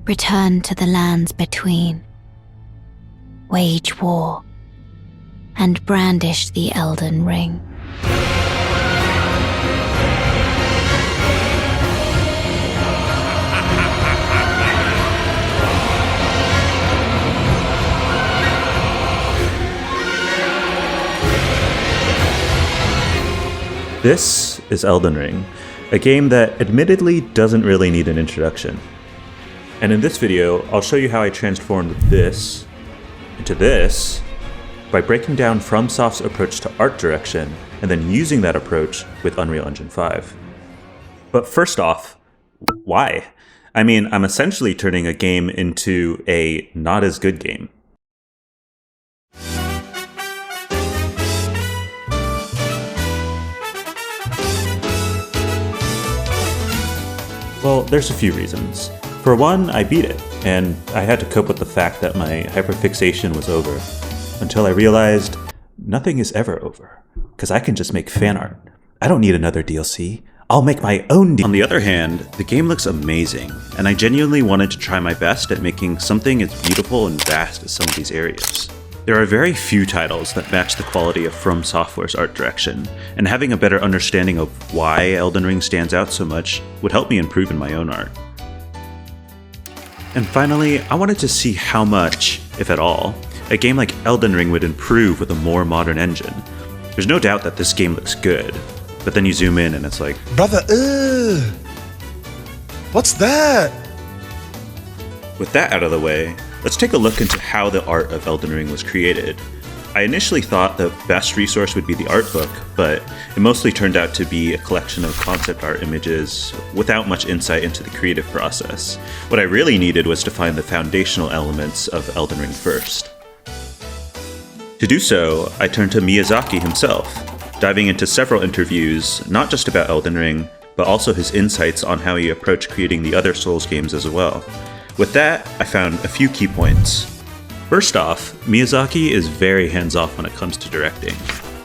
return to the lands between, wage war, and brandish the Elden Ring. This is Elden Ring, a game that admittedly doesn't really need an introduction. And in this video, I'll show you how I transformed this into this by breaking down FromSoft's approach to art direction and then using that approach with Unreal Engine 5. But first off, why? I mean, I'm essentially turning a game into a not as good game. Well, there's a few reasons. For one, I beat it, and I had to cope with the fact that my hyperfixation was over, until I realized nothing is ever over, because I can just make fan art. I don't need another DLC. I'll make my own DLC. On the other hand, the game looks amazing, and I genuinely wanted to try my best at making something as beautiful and vast as some of these areas. There are very few titles that match the quality of From Software's art direction, and having a better understanding of why Elden Ring stands out so much would help me improve in my own art. And finally, I wanted to see how much, if at all, a game like Elden Ring would improve with a more modern engine. There's no doubt that this game looks good, but then you zoom in and it's like, brother, what's that? With that out of the way, let's take a look into how the art of Elden Ring was created. I initially thought the best resource would be the art book, but it mostly turned out to be a collection of concept art images without much insight into the creative process. What I really needed was to find the foundational elements of Elden Ring first. To do so, I turned to Miyazaki himself, diving into several interviews, not just about Elden Ring, but also his insights on how he approached creating the other Souls games as well. With that, I found a few key points. First off, Miyazaki is very hands-off when it comes to directing.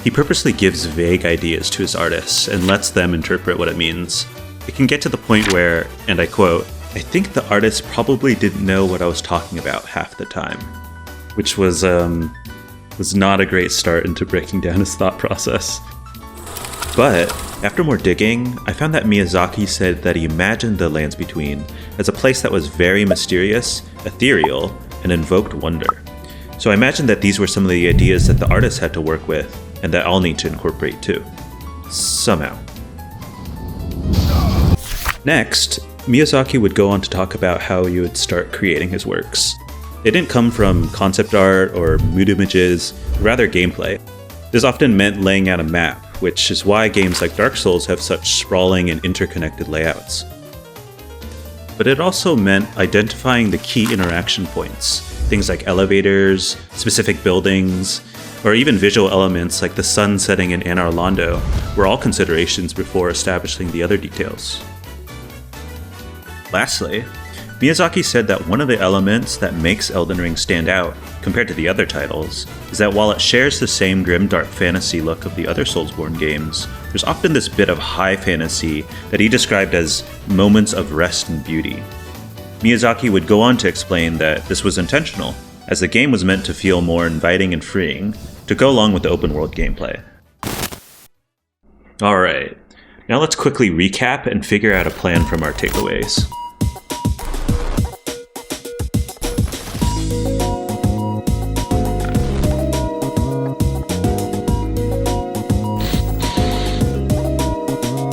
He purposely gives vague ideas to his artists and lets them interpret what it means. It can get to the point where, and I quote, "I think the artist probably didn't know what I was talking about half the time," which was not a great start into breaking down his thought process. But after more digging, I found that Miyazaki said that he imagined the Lands Between as a place that was very mysterious, ethereal, and invoked wonder. So I imagined that these were some of the ideas that the artist had to work with, and that I'll need to incorporate too. Somehow. Next, Miyazaki would go on to talk about how he would start creating his works. They didn't come from concept art or mood images, rather gameplay. This often meant laying out a map, which is why games like Dark Souls have such sprawling and interconnected layouts. But it also meant identifying the key interaction points, things like elevators, specific buildings, or even visual elements like the sun setting in Anor Londo were all considerations before establishing the other details. Lastly, Miyazaki said that one of the elements that makes Elden Ring stand out, compared to the other titles, is that while it shares the same grim dark fantasy look of the other Soulsborne games, there's often this bit of high fantasy that he described as moments of rest and beauty. Miyazaki would go on to explain that this was intentional, as the game was meant to feel more inviting and freeing, to go along with the open world gameplay. Alright, now let's quickly recap and figure out a plan from our takeaways.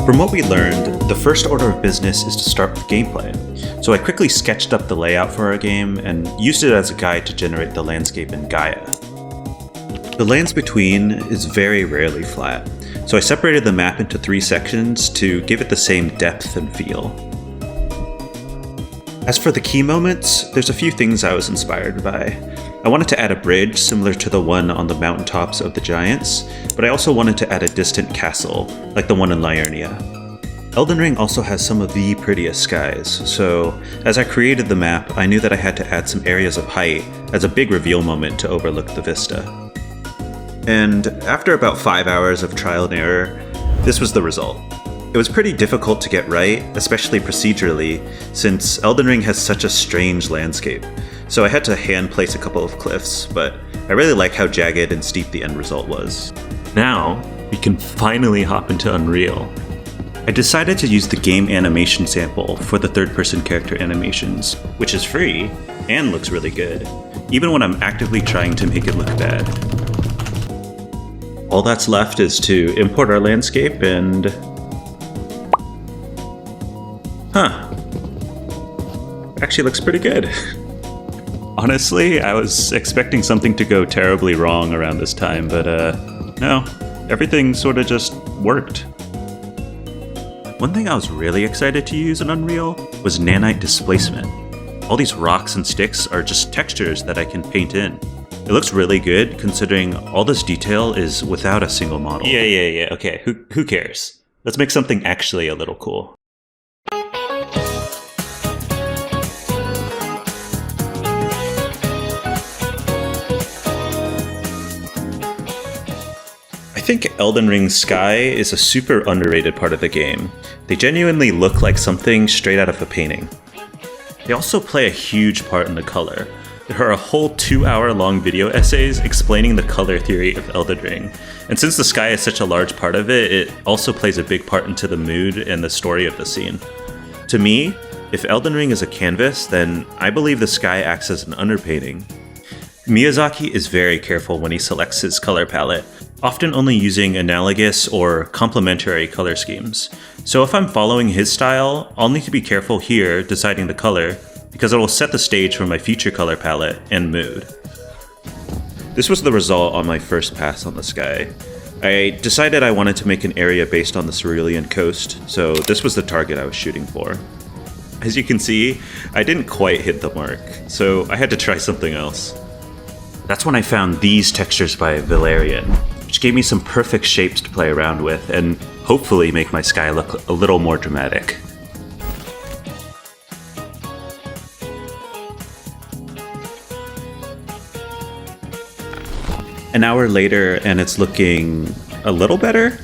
From what we learned, the first order of business is to start with gameplay. So I quickly sketched up the layout for our game and used it as a guide to generate the landscape in Gaia. The Lands Between is very rarely flat, so I separated the map into 3 sections to give it the same depth and feel. As for the key moments, there's a few things I was inspired by. I wanted to add a bridge similar to the one on the mountaintops of the Giants, but I also wanted to add a distant castle, like the one in Liurnia. Elden Ring also has some of the prettiest skies, so as I created the map, I knew that I had to add some areas of height as a big reveal moment to overlook the vista. And after about 5 hours of trial and error, this was the result. It was pretty difficult to get right, especially procedurally, since Elden Ring has such a strange landscape. So I had to hand place a couple of cliffs, but I really like how jagged and steep the end result was. Now, we can finally hop into Unreal. I decided to use the game animation sample for the third-person character animations, which is free and looks really good, even when I'm actively trying to make it look bad. All that's left is to import our landscape and... Actually looks pretty good. Honestly, I was expecting something to go terribly wrong around this time, but no, everything sort of just worked. One thing I was really excited to use in Unreal was nanite displacement. All these rocks and sticks are just textures that I can paint in. It looks really good considering all this detail is without a single model. Yeah, okay, who cares? Let's make something actually a little cool. I think Elden Ring's sky is a super underrated part of the game. They genuinely look like something straight out of a painting. They also play a huge part in the color. There are a whole 2-hour-long video essays explaining the color theory of Elden Ring. And since the sky is such a large part of it, it also plays a big part into the mood and the story of the scene. To me, if Elden Ring is a canvas, then I believe the sky acts as an underpainting. Miyazaki is very careful when he selects his color palette, often only using analogous or complementary color schemes. So if I'm following his style, I'll need to be careful here deciding the color, because it will set the stage for my future color palette and mood. This was the result on my first pass on the sky. I decided I wanted to make an area based on the Cerulean coast, so this was the target I was shooting for. As you can see, I didn't quite hit the mark, so I had to try something else. That's when I found these textures by Valerian, which gave me some perfect shapes to play around with and hopefully make my sky look a little more dramatic. An hour later and it's looking a little better?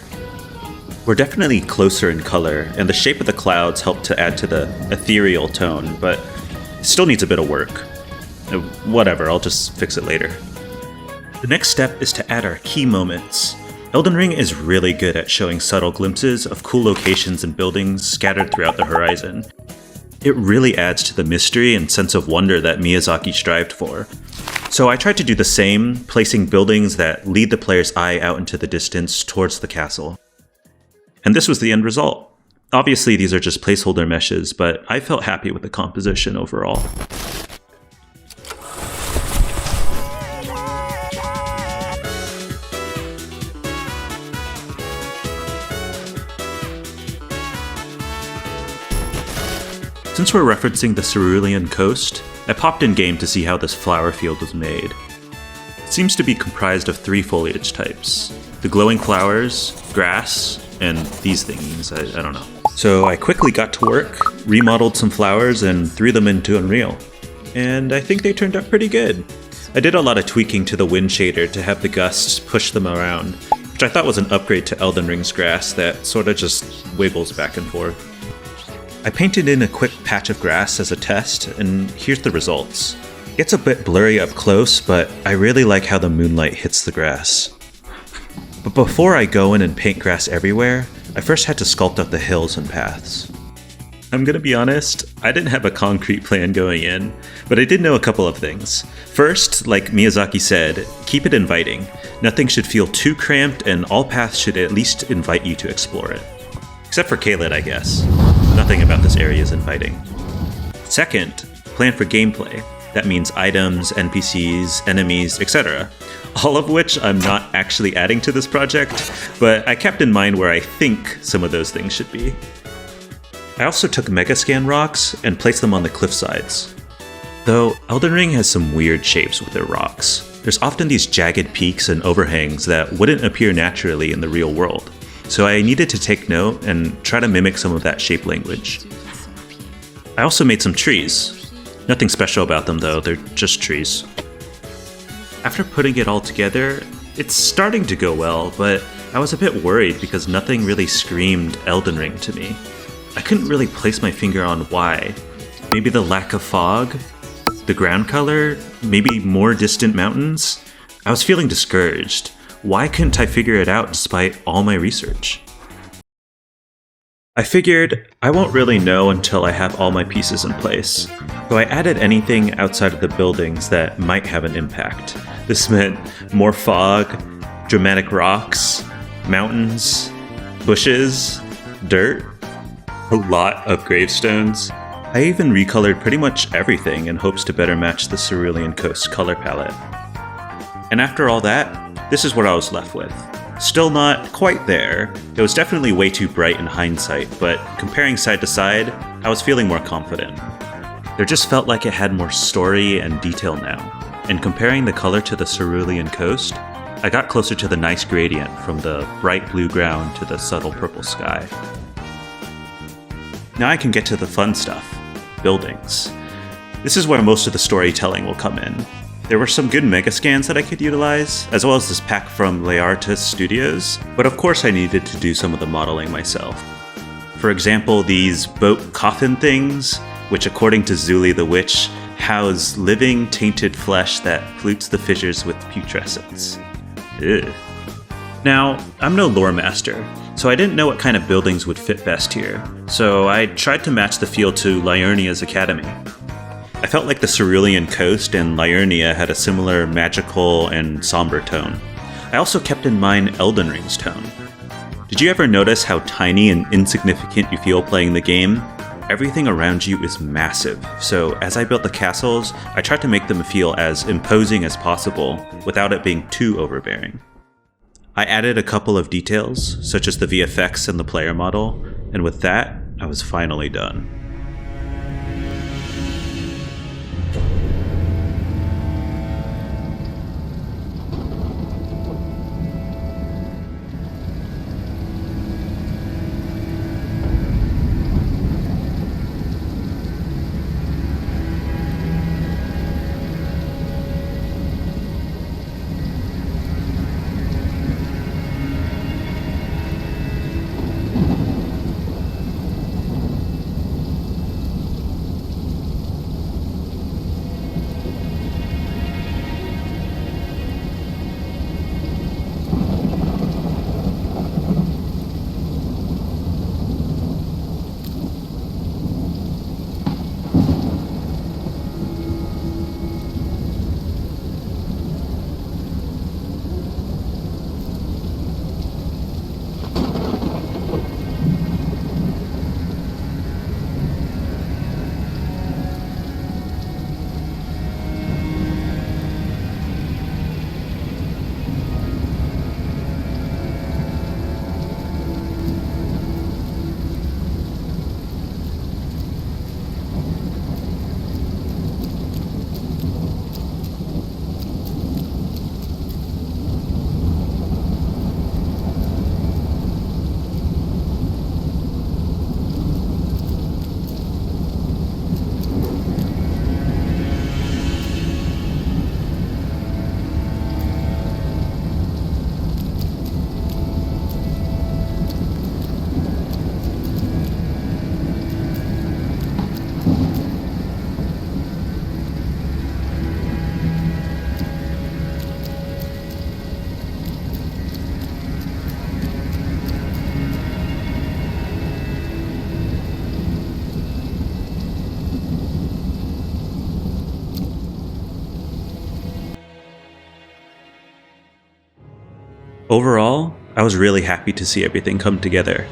We're definitely closer in color, and the shape of the clouds help to add to the ethereal tone, but it still needs a bit of work. Whatever, I'll just fix it later. The next step is to add our key moments. Elden Ring is really good at showing subtle glimpses of cool locations and buildings scattered throughout the horizon. It really adds to the mystery and sense of wonder that Miyazaki strived for. So I tried to do the same, placing buildings that lead the player's eye out into the distance towards the castle. And this was the end result. Obviously these are just placeholder meshes, but I felt happy with the composition overall. Since we're referencing the Cerulean coast, I popped in game to see how this flower field was made. It seems to be comprised of 3 foliage types: the glowing flowers, grass, and these thingies, I don't know. So I quickly got to work, remodeled some flowers, and threw them into Unreal. And I think they turned out pretty good. I did a lot of tweaking to the wind shader to have the gusts push them around, which I thought was an upgrade to Elden Ring's grass that sorta just wiggles back and forth. I painted in a quick patch of grass as a test, and here's the results. It gets a bit blurry up close, but I really like how the moonlight hits the grass. But before I go in and paint grass everywhere, I first had to sculpt out the hills and paths. I'm gonna be honest, I didn't have a concrete plan going in, but I did know a couple of things. First, like Miyazaki said, keep it inviting. Nothing should feel too cramped, and all paths should at least invite you to explore it. Except for Caelid, I guess. Nothing about this area is inviting. Second, plan for gameplay. That means items, NPCs, enemies, etc. All of which I'm not actually adding to this project, but I kept in mind where I think some of those things should be. I also took Megascan rocks and placed them on the cliff sides. Though Elden Ring has some weird shapes with their rocks. There's often these jagged peaks and overhangs that wouldn't appear naturally in the real world. So I needed to take note and try to mimic some of that shape language. I also made some trees. Nothing special about them though, they're just trees. After putting it all together, it's starting to go well, but I was a bit worried because nothing really screamed Elden Ring to me. I couldn't really place my finger on why. Maybe the lack of fog? The ground color? Maybe more distant mountains? I was feeling discouraged. Why couldn't I figure it out despite all my research? I figured I won't really know until I have all my pieces in place, so I added anything outside of the buildings that might have an impact. This meant more fog, dramatic rocks, mountains, bushes, dirt, a lot of gravestones. I even recolored pretty much everything in hopes to better match the Cerulean Coast color palette. And after all that, this is what I was left with. Still not quite there. It was definitely way too bright in hindsight, but comparing side to side, I was feeling more confident. There just felt like it had more story and detail now, and comparing the color to the Cerulean Coast, I got closer to the nice gradient from the bright blue ground to the subtle purple sky. Now I can get to the fun stuff, buildings. This is where most of the storytelling will come in. There were some good mega scans that I could utilize, as well as this pack from Leartus Studios, but of course I needed to do some of the modeling myself. For example, these boat coffin things, which according to Zuli the Witch, house living tainted flesh that pollutes the fissures with putrescence. Ugh. Now, I'm no lore master, so I didn't know what kind of buildings would fit best here, so I tried to match the feel to Liurnia's academy. I felt like the Cerulean Coast and Liurnia had a similar magical and somber tone. I also kept in mind Elden Ring's tone. Did you ever notice how tiny and insignificant you feel playing the game? Everything around you is massive, so as I built the castles, I tried to make them feel as imposing as possible without it being too overbearing. I added a couple of details, such as the VFX and the player model, and with that, I was finally done. Overall, I was really happy to see everything come together.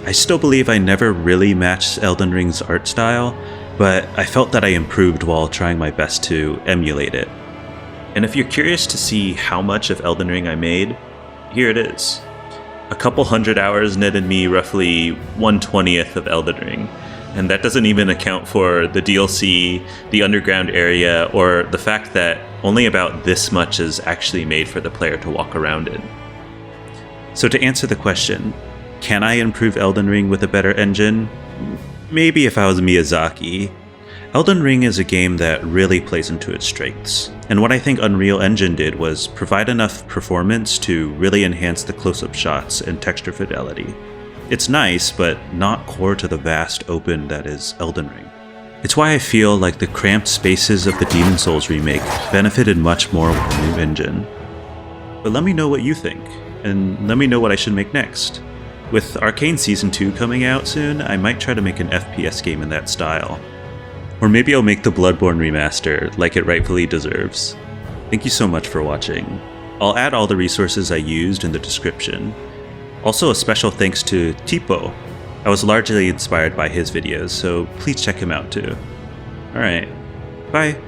I still believe I never really matched Elden Ring's art style, but I felt that I improved while trying my best to emulate it. And if you're curious to see how much of Elden Ring I made, here it is. A couple hundred hours netted me roughly 1/20th of Elden Ring, and that doesn't even account for the DLC, the underground area, or the fact that only about this much is actually made for the player to walk around in. So to answer the question, can I improve Elden Ring with a better engine? Maybe if I was Miyazaki. Elden Ring is a game that really plays into its strengths, and what I think Unreal Engine did was provide enough performance to really enhance the close-up shots and texture fidelity. It's nice, but not core to the vast open that is Elden Ring. It's why I feel like the cramped spaces of the Demon's Souls remake benefited much more with the new engine. But let me know what you think, and let me know what I should make next. With Arcane Season 2 coming out soon, I might try to make an FPS game in that style. Or maybe I'll make the Bloodborne remaster like it rightfully deserves. Thank you so much for watching. I'll add all the resources I used in the description. Also a special thanks to Tipo. I was largely inspired by his videos, so please check him out too. Alright, bye!